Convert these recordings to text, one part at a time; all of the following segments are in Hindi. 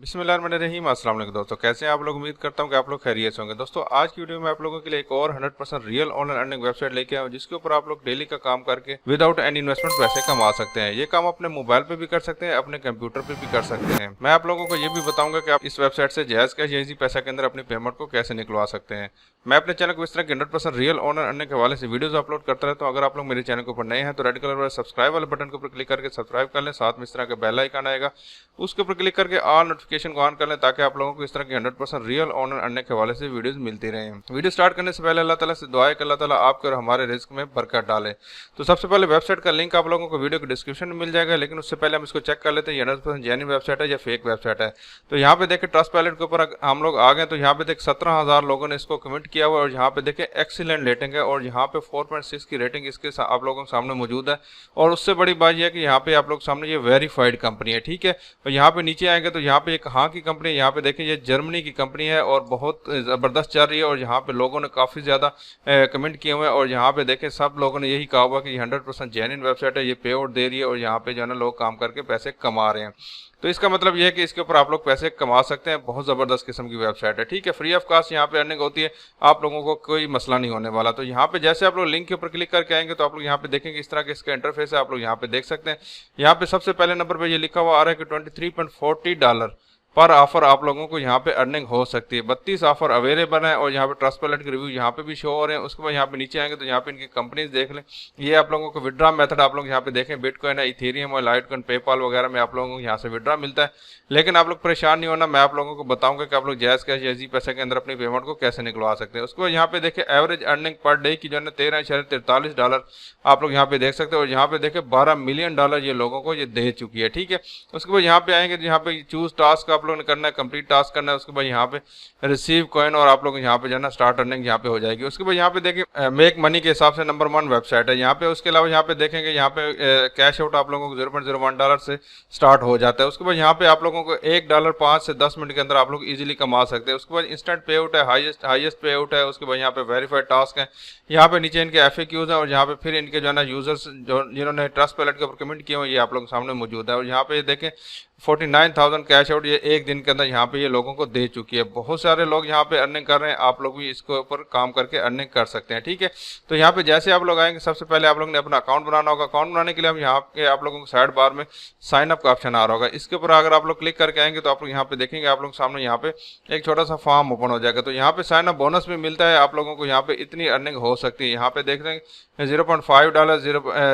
बिस्मिल्लाहिर्रहमानिर्रहीम। अस्सलाम वालेकुम दोस्तों, कैसे हैं आप लोग। उम्मीद करता हूं कि आप लोग खैरियत से होंगे। दोस्तों आज की वीडियो में आप लोगों के लिए एक और 100% रियल ऑनलाइन अर्निंग वेबसाइट लेके आया हूं, जिसके ऊपर आप लोग डेली का काम करके विदाउट एनी इन्वेस्टमेंट पैसे कमा सकते हैं। ये काम अपने मोबाइल पे भी कर सकते हैं, अपने कंप्यूटर पे भी कर सकते हैं। मैं आप लोगों को ये भी बताऊंगा कि आप इस वेबसाइट से जायज कैश या इजी पैसा के अंदर अपनी पेमेंट को कैसे निकलवा सकते हैं। मैं अपने चैनल को इस तरह के 100% रियल ऑनलाइन अर्निंग के हवाले से वीडियोस अपलोड करता रहता हूं। अगर आप लोग मेरे चैनल के ऊपर नए हैं तो रेड कलर वाले सब्सक्राइब वाले बटन के ऊपर क्लिक करके सब्सक्राइब कर लें। साथ में इस तरह का बेल आइकन आएगा, उसके ऊपर क्लिक करके ऑल नोटिफिकेशन को ऑन कर लें, ताकि आप लोगों को इस तरह की 100% रियल ऑनलाइन अर्निंग के हवाले से वीडियोस मिलती रहें। वीडियो स्टार्ट करने से पहले अल्लाह ताला से दुआ है कि अल्लाह ताला आपके और हमारे रिस्क में बरकत डाले। तो सबसे पहले वेबसाइट का लिंक आप लोगों को वीडियो के डिस्क्रिप्शन में मिल जाएगा, लेकिन उससे पहले हम इसको चेक कर लेते हैं ये 100% जेन्युइन वेबसाइट है या फेक वेबसाइट है। तो यहाँ पे देखें ट्रस्टपैलेट के ऊपर हम लोग आ गए, तो यहाँ पे देख 17,000 लोगों ने इसको कमेंट किया हुआ है और यहाँ पे देखें एक्सीलेंट रेटिंग है और यहाँ पे 4.6 की रेटिंग इसके आप लोगों के सामने मौजूद है। और उससे बड़ी बात यह है कि यहाँ पे आप लोग सामने ये वेरीफाइड कंपनी है, ठीक है। और यहाँ पे नीचे आएंगे तो यहाँ पे एक कहाँ की कंपनी है, यहाँ पे देखें ये जर्मनी की कंपनी है और बहुत ज़बरदस्त चल रही है। और यहाँ पे लोगों ने काफ़ी ज़्यादा कमेंट किए हुए हैं और यहाँ पे देखें सब लोगों ने यही कहा हुआ कि 100% जेन्युइन वेबसाइट है, ये पे आउट दे रही है और यहाँ पे जो है ना लोग काम करके पैसे कमा रहे हैं। तो इसका मतलब यह है कि इसके ऊपर आप लोग पैसे कमा सकते हैं। बहुत ज़बरदस्त किस्म की वेबसाइट है, ठीक है। फ्री ऑफ कॉस्ट यहाँ पे अर्निंग होती है, आप लोगों को कोई मसला नहीं होने वाला। तो यहाँ पे जैसे आप लोग लिंक के ऊपर क्लिक करके आएंगे तो आप लोग यहाँ पे देखेंगे इस तरह के इसका इंटरफेस है। आप लोग यहाँ पे देख सकते हैं, यहाँ पे सबसे पहले नंबर पे ये लिखा हुआ आ रहा है कि $23.40 पर ऑफर आप लोगों को यहाँ पे अर्निंग हो सकती है। 32 ऑफर अवेलेबल है और यहाँ पे ट्रस्टपैलेट के रिव्यू यहाँ पे भी शो हो रहे हैं। उसके बाद यहाँ पे नीचे आएंगे तो यहाँ पे इनकी कंपनीज देख लें। ये आप लोगों को विड्रा मेथड आप लोग यहाँ पे देखें, बिटकॉइन है, इथेरियम और लाइटकॉइन, पेपाल वगैरह में आप लोगों को यहाँ से विड्रा मिलता है। लेकिन आप लोग परेशान नहीं होना, मैं आप लोगों को बताऊंगा कि आप लोग जायज़ कैश या इजी पैसे के अंदर अपनी पेमेंट को कैसे निकलवा सकते हैं। उसके बाद यहाँ पे देखें एवरेज अर्निंग पर डे की जो है $13.43 आप लोग यहाँ पे देख सकते हैं। और यहाँ पे देखें $12 मिलियन ये लोगों को ये दे चुकी है, ठीक है। उसके बाद यहाँ पे आएंगे तो यहाँ पे चूज टास्क आप लोगों ने करना है, कंप्लीट टास्क करना है। उसके बाद यहाँ पे रिसीव कॉइन और आप लोग यहाँ पे जाना स्टार्ट अर्निंग यहाँ पे हो जाएगी। उसके बाद यहाँ पे देखिए मेक मनी के हिसाब से नंबर 1 वेबसाइट है यहाँ पे। उसके अलावा यहाँ पे देखेंगे यहाँ पे कैश आउट आप लोगों को $0.01 से स्टार्ट हो जाता है। उसके बाद यहाँ पे आप लोगों को $1 5 से 10 मिनट के अंदर आप लोग इजीली कमा सकते हैं। उसके बाद इंस्टेंट पे आउट है, हाईएस्ट पे आउट है। उसके बाद यहाँ पे वेरीफाइड टास्क है, यहाँ पे नीचे इनके FAQs हैं और यहाँ पे फिर इनके जो है ना यूजर्स जो जिन्होंने ट्रस्टपैलेट के ऊपर कमेंट किए हुए ये आप लोगों के सामने मौजूद है। और यहाँ पे देखें 49,000 कैश आउट ये एक दिन के अंदर यहाँ पे ये लोगों को दे चुकी है। बहुत सारे लोग यहाँ पे अर्निंग कर रहे हैं, आप लोग भी इसके ऊपर काम करके अर्निंग कर सकते हैं, ठीक है। तो यहाँ पे जैसे आप लोग आएंगे सबसे पहले आप लोग ने अपना अकाउंट बनाना होगा। अकाउंट बनाने के लिए हम यहाँ पे आप लोगों को साइड बार में साइन अप का ऑप्शन आ रहा होगा, इसके ऊपर अगर आप लोग क्लिक करके आएंगे तो आप लोग यहाँ पे देखेंगे आप लोग सामने यहाँ पे एक छोटा सा फॉर्म ओपन हो जाएगा। तो यहाँ पे साइन अप बोनस भी मिलता है, आप लोगों को यहाँ पे इतनी अर्निंग हो सकती है। यहाँ पे देख रहे हैं $0.5,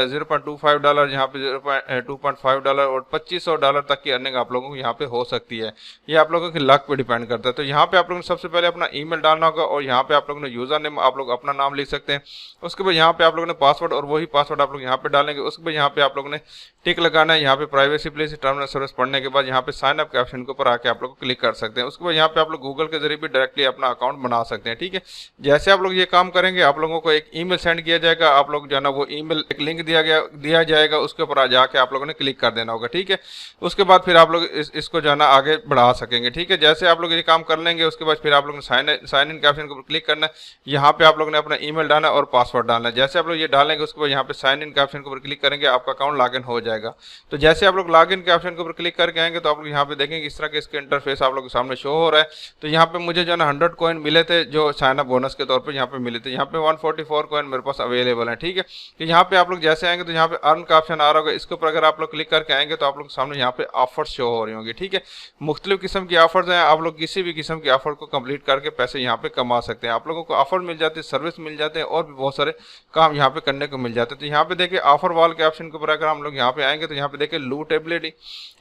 $0.25, यहाँ पे $2.5 और $2,500 तक की अर्निंग आप लोगों को यहाँ पे हो सकती है। ये आप लोगों के लक पे डिपेंड करता है। तो यहाँ पे आप लोगों ने सबसे पहले अपना ईमेल डालना होगा और यहाँ पे आप लोगों ने यूजर नेम आप लोग अपना नाम लिख सकते हैं। उसके बाद यहाँ पे आप लोगों ने पासवर्ड और वही पासवर्ड आप लोग यहाँ पे डालेंगे। उसके बाद यहाँ पे आप लोगों ने टिक लगाना है। यहाँ पे प्राइवेसी प्लेस टर्मिनल सर्विस पढ़ने के बाद यहाँ पे साइन अप के ऑप्शन के ऊपर आके आप लोग क्लिक कर सकते हैं। उसके बाद यहाँ पे आप लोग गूगल के जरिए भी डायरेक्टली अपना अकाउंट बना सकते हैं, ठीक है। जैसे आप लोग ये काम करेंगे आप लोगों को एक ईमेल सेंड किया जाएगा, आप लोग जो है ना वो ईमेल एक लिंक दिया जाएगा, उसके ऊपर जाके आप लोगों ने क्लिक कर देना होगा, ठीक है। उसके बाद फिर आप लोग इसको जो है ना आगे बढ़ा सकेंगे, ठीक है। जैसे आप लोग ये काम कर लेंगे उसके बाद फिर आप लोग ने साइन इन के ऑप्शन के ऊपर क्लिक करना है। यहाँ पे आप लोग ने अपना ईमेल डालना और पासवर्ड डालना है। जैसे आप लोग ये डालेंगे उसके बाद यहाँ पे साइन इन के ऑप्शन के ऊपर क्लिक करेंगे, आपका अकाउंट लॉगिन हो जाएगा। तो जैसे आप लोग लॉगिन के ऑप्शन के ऊपर क्लिक करके आएंगे तो आप लोग यहाँ पे देखेंगे इस तरह के इसके इंटरफेस आप लोग के सामने शो हो रहा है। तो यहाँ पे मुझे जो है ना 100 कॉइन मिले थे जो साइन अप बोनस के तौर पर यहाँ पे मिले थे। यहाँ पे 144 कॉइन मेरे पास अवेलेबल है, ठीक है। तो यहाँ पे आप लोग जैसे आएंगे तो यहाँ पे अर्न का ऑप्शन आ रहा होगा, इसके ऊपर अगर आप लोग क्लिक करके आएंगे तो आप लोग सामने यहाँ पे ऑफर शो हो रही होंगी, ठीक है। मुख्तलिफ किस्म की ऑफर्स हैं, आप लोग किसी भी किस्म की ऑफर को कंप्लीट करके पैसे यहाँ पे कमा सकते हैं। आप लोगों को ऑफर मिल जाते हैं, सर्विस मिल जाते हैं और भी बहुत सारे काम यहाँ पे करने को मिल जाते हैं। तो यहाँ पे देखिए ऑफर वाल के ऑप्शन के ऊपर अगर हम लोग यहाँ पे आएंगे तो यहाँ पे देखिए लूटेबिलिटी,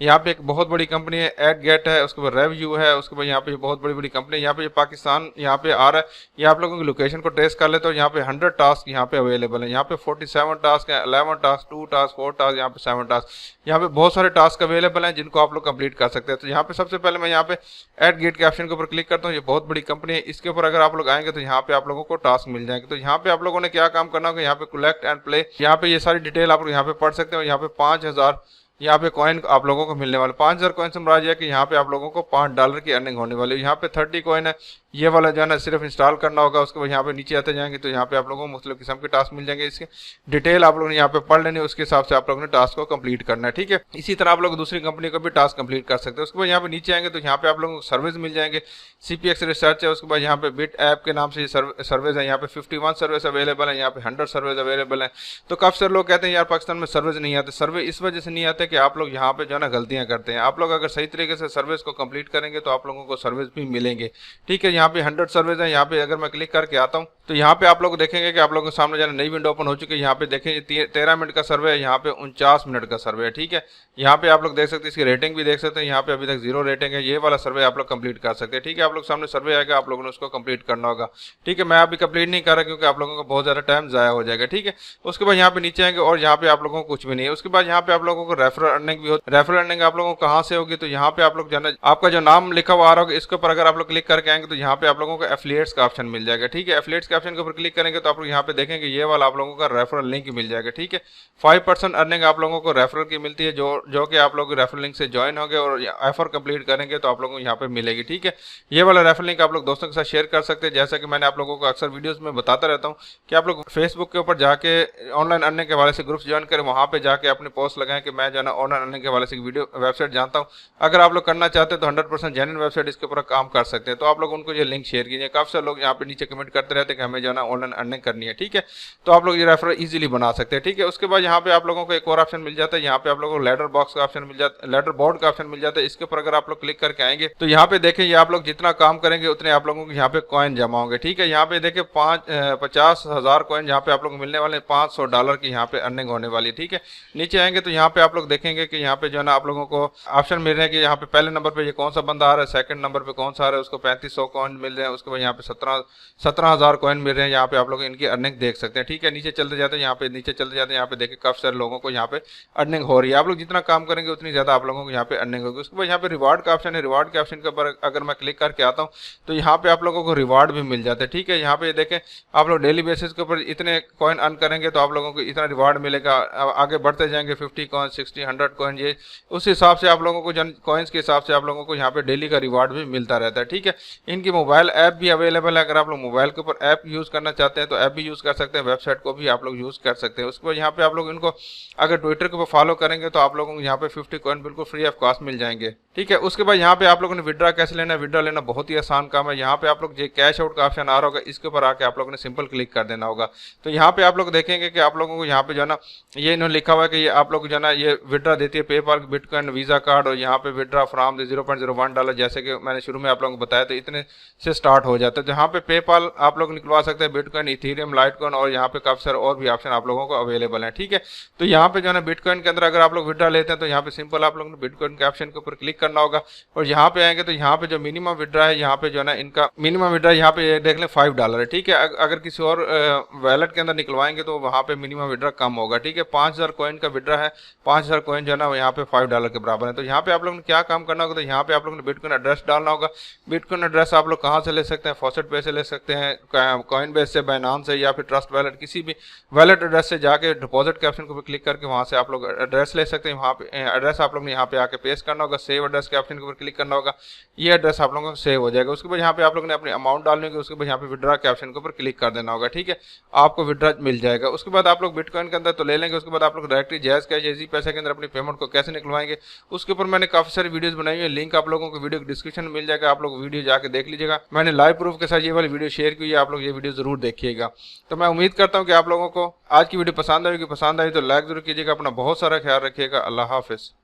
यहाँ पे एक बहुत बड़ी कंपनी है, एड गेट है, उसके बाद रेव्यू है, उसके बाद यहाँ पे बहुत बड़ी बड़ी कंपनी है। यहाँ पे पाकिस्तान यहाँ पे आ रहा है, ये आप लोगों की लोकेशन को ट्रेस कर ले तो यहाँ पे 100 टास्क यहाँ पे अवेलेबल है। यहाँ पे 47 टास्क है, 11 टास्क, 2 टास्क, 4 टास्क, यहाँ पे 7 टास्क, यहाँ पे बहुत सारे टास्क अवेलेबल हैं जिनको आप लोग कंप्लीट कर सकते हैं। तो यहाँ पे सबसे पहले मैं यहाँ पे एड गेट के ऑप्शन के ऊपर क्लिक करता हूँ, ये बहुत बड़ी कंपनी है, इसके ऊपर अगर आप लोग आएंगे तो यहाँ पे आप लोगों को टास्क मिल जाएंगे। तो यहाँ पे आप लोगों ने क्या काम करना होगा, यहाँ पे कलेक्ट एंड प्ले, यहाँ पे ये सारी डिटेल आप लोग यहाँ पे पढ़ सकते हो। यहाँ पे 5,000 यहाँ पे कॉइन आप लोगों को मिलने वाले 5000 कॉइन से मुराद है कि यहाँ पे आप लोगों को $5 की अर्निंग होने वाली है। यहाँ पे 30 कॉइन है, ये वाला जो है ना सिर्फ इंस्टॉल करना होगा। उसके बाद यहाँ पे नीचे आते जाएंगे तो यहाँ पे आप लोगों को मुख्तलिफ किस्म के टास्क मिल जाएंगे। इसके डिटेल आप लोगों ने यहाँ पे पढ़ लेनी है, उसके हिसाब से आप लोगों ने टास्क को कंप्लीट करना है, ठीक है। इसी तरह आप लोग दूसरी कंपनी को भी टास्क कंप्लीट कर सकते हैं। उसके बाद यहाँ पे नीचे आएंगे तो यहाँ पे आप लोगों को सर्विस मिल जाएंगे। CPX रिसर्च है, उसके बाद यहाँ पे बिट ऐप के नाम से ये सर्विस है। यहाँ पे 51 सर्विस अवेलेबल है, यहाँ पे 100 सर्विस अवेलेबल है। तो काफी सारे लोग कहते हैं यार पाकिस्तान में सर्विस नहीं आते। सर्वे इस वजह से नहीं आते कि आप लोग यहाँ पे जो है ना गलतियां करते हैं। आप लोग अगर सही तरीके से सर्विस को कंप्लीट करेंगे तो आप लोगों को सर्विस भी मिलेंगे, ठीक है। यहाँ पे 100 सर्विस है। यहाँ पे अगर मैं क्लिक करके आता हूँ तो यहाँ पे आप लोग देखेंगे कि आप लोगों के सामने जो है नई विंडो ओपन हो चुकी है। यहाँ पे देखें 13 मिनट का सर्वे है, यहाँ पे 49 मिनट का सर्वे है, ठीक है। यहाँ पे आप लोग देख सकते हैं, इसकी रेटिंग भी देख सकते हैं। यहाँ पे अभी तक 0 रेटिंग है। ये वाला सर्वे आप लोग कंप्लीट कर सकते हैं, ठीक है। आप लोग सामने सर्वे आएगा, आप लोगों ने उसको कंप्लीट करना होगा, ठीक है। मैं अभी कंप्लीट नहीं कर रहा क्योंकि आप लोगों को बहुत ज्यादा टाइम जाया हो जाएगा, ठीक है। उसके बाद यहाँ पे नीचे आएंगे और यहाँ पे आप लोगों को कुछ भी नहीं है। उसके बाद यहाँ पे आप लोगों को रेफरल अर्निंग भी होती है। रेफरल अर्निंग आप लोगों को कहाँ से होगी तो यहाँ पे आप लोग जाना, आपका जो नाम लिखा हुआ आ रहा होगा इसके ऊपर अगर आप लोग क्लिक करके आएंगे तो यहाँ पे आप लोगों को एफिलिएट्स का ऑप्शन मिल जाएगा, ठीक है। एफिलिएट्स के ऑप्शन के ऊपर क्लिक करेंगे तो आप लोग यहाँ पे देखेंगे ये वाला आप लोगों का रेफरल लिंक मिल जाएगा, ठीक है। 5% अर्निंग आप लोगों को रेफरल की मिलती है, जो कि आप लोग रेफरल लिंक से ज्वाइन होंगे और ऑफर कंप्लीट करेंगे तो आप लोगों को यहाँ पे मिलेगी, ठीक है। ये वाला रेफरल लिंक आप लोग दोस्तों के साथ शेयर कर सकते हैं। जैसा कि मैंने आप लोगों को अक्सर वीडियोस में बताता रहता हूँ कि आप लोग फेसबुक के ऊपर जाके ऑनलाइन अर्निंग के हवाले से ग्रुप्स ज्वाइन करें, वहाँ पे जाके अपने पोस्ट लगाएं कि मैं जो है ना ऑनलाइन अर्निंग के हवाले से वीडियो वेबसाइट जानता हूँ। अगर आप लोग करना चाहते हैं तो 100% जेन्युइन वेबसाइट इसके ऊपर काम कर सकते हैं। तो आप लोग उनको ये लिंक शेयर कीजिए। काफी सारे लोग यहाँ पे नीचे कमेंट करते रहते हैं कि हमें जो है ना ऑनलाइन अर्निंग करनी है, ठीक है। तो आप लोग ये रेफरल इजीली बना सकते हैं, ठीक है। उसके बाद यहाँ पे आप लोगों को एक और ऑप्शन मिल जाता है। यहाँ पे आप लोगों को लेटर बॉक्स का ऑप्शन मिल जाता है, लेटर बोर्ड का ऑप्शन मिल जाता है। इसके ऊपर अगर आप लोग क्लिक करके आएंगे तो यहाँ पे देखें, ये आप लोग जितना काम करेंगे उतने आप लोगों को यहाँ पे कॉइन जमा होंगे, ठीक है। यहाँ पे देखें 50,000 कॉइन यहाँ पे आप लोग को मिलने वाले, $500 की यहाँ पे अर्निंग होने वाली, ठीक है। नीचे आएंगे तो यहाँ पे आप लोग देखेंगे कि यहाँ पे जो है ना आप लोगों को ऑप्शन मिल रहे हैं कि यहाँ पे पहले नंबर पे ये कौन सा बंदा आ रहा है, सेकंड नंबर पे कौन सा आ रहा है, उसको 3500 कॉइन मिल रहे हैं। उसके बाद यहाँ पे 17,000 कॉइन मिल रहे हैं। यहाँ पे आप लोग इनकी अर्निंग देख सकते हैं, ठीक है। नीचे चलते जाते हैं, यहाँ पे नीचे चलते जाते हैं, यहाँ पे देखिए काफी सारे लोगों को यहाँ पे अर्निंग हो रही है। आप लोग जितना काम करेंगे उतनी ज्यादा आप लोगों को यहाँ पे अर्निंग होगी। उसके बाद यहाँ पे रिवार्ड का ऑप्शन है। रिवार्ड के ऑप्शन के ऊपर अगर मैं क्लिक करके आता हूँ तो यहाँ पे आप लोगों को रिवार्ड भी मिल जाते हैं, ठीक है। यहाँ पे देखें आप लोग डेली बेसिस के ऊपर इतने कॉइन अर्न करेंगे तो आप लोगों को इतना रिवार्ड मिलेगा। आगे बढ़ते जाएंगे 50 कॉइन, 60, 100 कॉइन, ये उस हिसाब से आप लोगों को जन कॉइन्स के हिसाब से आप लोगों को यहाँ पे डेली का रिवार्ड भी मिलता रहता है, ठीक है। इनकी मोबाइल ऐप भी अवेलेबल है। अगर आप लोग मोबाइल के ऊपर ऐप यूज करना चाहते हैं तो ऐप भी यूज कर सकते हैं, वेबसाइट को भी आप लोग यूज कर सकते हैं। उसके बाद यहाँ पे आप लोग इनको अगर ट्विटर के ऊपर फॉलो करेंगे तो आप लोगों को यहाँ पे 50 कॉइन बिल्कुल फ्री ऑफ कॉस्ट मिल जाएंगे, ठीक है। उसके बाद यहाँ पे आप लोगों ने विड्रॉ कैसे लेना है, विड्रॉ लेना बहुत ही आसान काम है। यहाँ पे आप लोग जो कैश आउट का ऑप्शन आ रहा होगा इसके ऊपर आके आप लोगों ने सिंपल क्लिक कर देना होगा। तो यहाँ पे आप लोग देखेंगे कि आप लोगों को यहाँ पे जो है ना ये इन्होंने लिखा हुआ है कि ये आप लोग जो है ना ये विड्रॉ देती है पेपाल, बिटकॉइन, वीजा कार्ड और यहाँ पे विड्रॉ फ्रॉम $0.01, जैसे कि मैंने शुरू में आप लोगों को बताया तो इतने से स्टार्ट हो जाता है। जहाँ पे पेपाल आप लोग निकलवा सकते हैं, बिटकॉइन, इथेरियम, लाइटकॉइन और यहाँ पे काफी सारे और भी ऑप्शन आप लोगों को अवेलेबल है, ठीक है। तो यहाँ पे जो है ना बिटकॉइन के अंदर अगर आप लोग विड्रॉ लेते हैं तो यहाँ पे सिंपल आप लोगों ने बिटकॉइन के ऑप्शन के ऊपर क्लिक करना होगा और यहाँ पे आएंगे तो यहाँ पे जो मिनिमम विड्रॉ है, यहाँ पे जो है ना इनका मिनिमम विड्रॉ यहाँ पे देख लें $5 है, ठीक है। अगर किसी और वैलेट के अंदर निकलवाएंगे तो वहाँ पे मिनिमम विड्रॉ कम होगा, ठीक है। 5000 कॉइन का विड्रॉ है, 5000 कॉइन जो है ना यहाँ पे $5 के बराबर है। तो यहाँ पे आप लोगों ने क्या काम करना होगा तो यहाँ पे आप लोगों ने बिटकॉइन एड्रेस डालना होगा। बिटकॉइन एड्रेस आप लोग कहाँ से ले सकते हैं, फॉसेट पे से ले सकते हैं, कॉइन बेस से, बाइनांस से या फिर ट्रस्ट वैलेट, किसी भी वैलेट एड्रेस से जाके डिपॉजिट के ऑप्शन को क्लिक करके वहाँ से आप लोग एड्रेस ले सकते हैं। वहाँ पे एड्रेस आप लोग ने यहाँ पे आके पेस्ट करना होगा। सेव एड्रेस के ऑप्शन के ऊपर क्लिक करना होगा, ये एड्रेस आप लोगों को सेव हो जाएगा। उसके बाद यहाँ पे आप लोग ने अपनी अमाउंट डालनी होगी। उसके बाद यहाँ पे विड्रॉ के ऑप्शन के ऊपर क्लिक कर देना होगा, ठीक है। आपको विड्रॉ मिल जाएगा। उसके बाद आप लोग बिटकॉइन के अंदर तो ले लेंगे। उसके बाद आप लोग डायरेक्टली जैज़ कैश, इजी पैसे के अंदर अपनी पेमेंट को कैसे निकलवाएंगे उसके ऊपर मैंने काफी सारी वीडियोस बनाई है। लिंक आप लोगों को वीडियो डिस्क्रिप्शन में मिल जाएगा, आप लोग वीडियो जाके देख लीजिएगा। मैंने लाइव प्रूफ के साथ ये वाली वीडियो शेयर की है, आप लोग ये वीडियो जरूर देखिएगा। तो मैं उम्मीद करता हूँ कि आप लोगों को आज की वीडियो पसंद आएगी। पसंद आई तो लाइक जरूर कीजिएगा। अपना बहुत सारा ख्याल रखिएगा। अल्लाह हाफिज।